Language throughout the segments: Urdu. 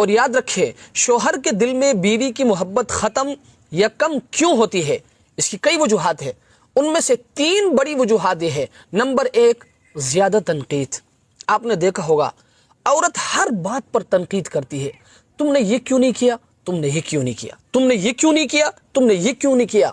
اور یاد رکھے شوہر کے دل میں بیوی کی محبت ختم یا کم کیوں ہوتی ہے؟ اس کی کئی وجوہات ہیں، ان میں سے 3 بڑی وجوہات یہ ہے۔ نمبر 1، زیادہ تنقید۔ آپ نے دیکھا ہوگا عورت ہر بات پر تنقید کرتی ہے، تم نے یہ کیوں نہیں کیا، تم نے یہ کیوں نہیں کیا، تم نے یہ کیوں نہیں کیا، تم نے یہ کیوں نہیں کیا،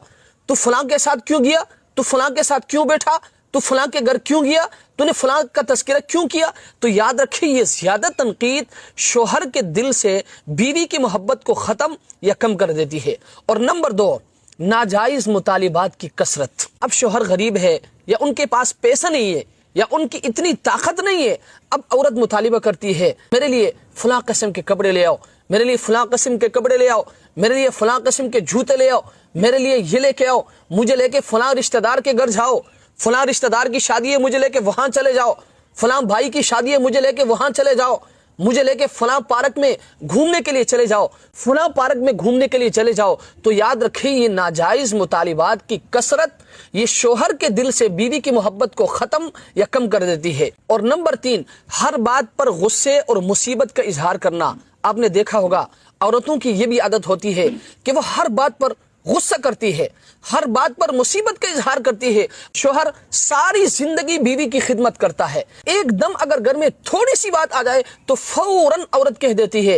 تو فلاں کے ساتھ کیوں گیا، تو فلاں کے ساتھ کیوں بیٹھا، تو فلاں کے گھر کیوں گیا، تو نے فلاں کا تذکرہ کیوں کیا۔ تو یاد رکھیں یہ زیادہ تنقید شوہر کے دل سے بیوی کی محبت کو ختم یا کم کر دیتی ہے۔ اور نمبر 2، ناجائز مطالبات کی کثرت۔ اب شوہر غریب ہے یا ان کے پاس پیسہ نہیں ہے یا ان کی اتنی طاقت نہیں ہے، اب عورت مطالبہ کرتی ہے میرے لیے فلاں قسم کے کپڑے لے آؤ، میرے لیے فلاں قسم کے کپڑے لے آؤ، میرے لیے فلاں قسم کے جوتے لے آؤ، میرے لیے یہ لے کے آؤ، مجھے لے کے فلاں رشتہ دار کے گھر جاؤ، فلاں رشتہ دار کی شادی ہے مجھے لے کے وہاں چلے جاؤ، فلاں بھائی کی شادی ہے مجھے لے کے وہاں چلے جاؤ، مجھے لے کے فلاں پارک میں گھومنے کے لیے چلے جاؤ، فلاں پارک میں گھومنے کے لیے چلے جاؤ۔ تو یاد رکھیں یہ ناجائز مطالبات کی کثرت یہ شوہر کے دل سے بیوی کی محبت کو ختم یا کم کر دیتی ہے۔ اور نمبر 3، ہر بات پر غصے اور مصیبت کا اظہار کرنا۔ آپ نے دیکھا ہوگا عورتوں کی یہ بھی عادت ہوتی ہے کہ وہ ہر بات پر غصہ کرتی ہے، ہر بات پر مصیبت کا اظہار کرتی ہے۔ شوہر ساری زندگی بیوی کی خدمت کرتا ہے، ایک دم اگر گھر میں تھوڑی سی بات آ جائے تو فوراً عورت کہہ دیتی ہے۔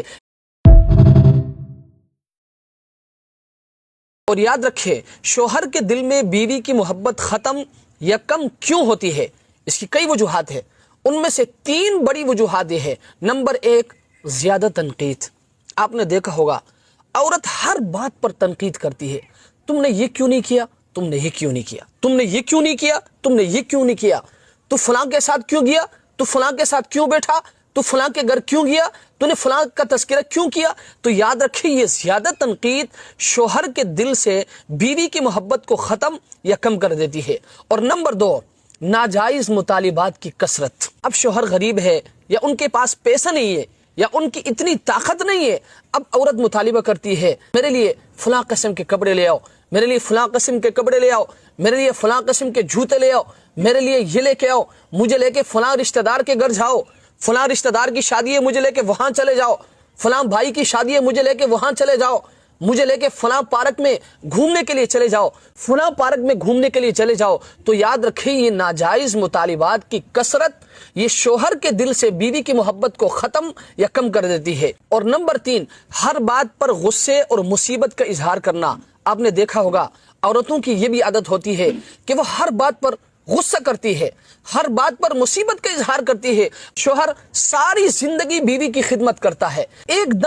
اور یاد رکھے شوہر کے دل میں بیوی کی محبت ختم یا کم کیوں ہوتی ہے؟ اس کی کئی وجوہات ہیں، ان میں سے 3 بڑی وجوہات یہ ہے۔ نمبر 1، زیادہ تنقید۔ آپ نے دیکھا ہوگا عورت ہر بات پر تنقید کرتی ہے، تم نے یہ کیوں نہیں کیا، تم نے یہ کیوں نہیں کیا، تم نے یہ کیوں نہیں کیا، تم نے یہ کیوں نہیں کیا، تو فلاں کے ساتھ کیوں گیا، تو فلاں کے ساتھ کیوں بیٹھا، تو فلاں کے گھر کیوں گیا، تو نے فلاں کا تذکرہ کیوں کیا۔ تو یاد رکھیں یہ زیادہ تنقید شوہر کے دل سے بیوی کی محبت کو ختم یا کم کر دیتی ہے۔ اور نمبر 2، ناجائز مطالبات کی کثرت۔ اب شوہر غریب ہے یا ان کے پاس پیسہ نہیں ہے یا ان کی اتنی طاقت نہیں ہے، اب عورت مطالبہ کرتی ہے میرے لیے فلاں قسم کے کپڑے لے آؤ، میرے لیے فلاں قسم کے کپڑے لے آؤ، میرے لیے فلاں قسم کے جوتے لے آؤ، میرے لیے یہ لے کے آؤ، مجھے لے کے فلاں رشتہ دار کے گھر جاؤ، فلاں رشتہ دار کی شادی ہے مجھے لے کے وہاں چلے جاؤ، فلاں بھائی کی شادی ہے مجھے لے کے وہاں چلے جاؤ، مجھے لے کے فلاں پارک میں گھومنے کے لیے چلے جاؤ، فلاں پارک میں گھومنے کے لیے چلے جاؤ۔ تو یاد رکھیں یہ ناجائز مطالبات کی کثرت یہ شوہر کے دل سے بیوی کی محبت کو ختم یا کم کر دیتی ہے۔ اور نمبر 3، ہر بات پر غصے اور مصیبت کا اظہار کرنا۔ آپ نے دیکھا ہوگا عورتوں کی یہ بھی عادت ہوتی ہے کہ وہ ہر بات پر غصہ کرتی ہے، ہر بات پر مصیبت کا اظہار کرتی ہے۔ شوہر ساری زندگی بیوی کی خدمت کرتا ہے، ایک دم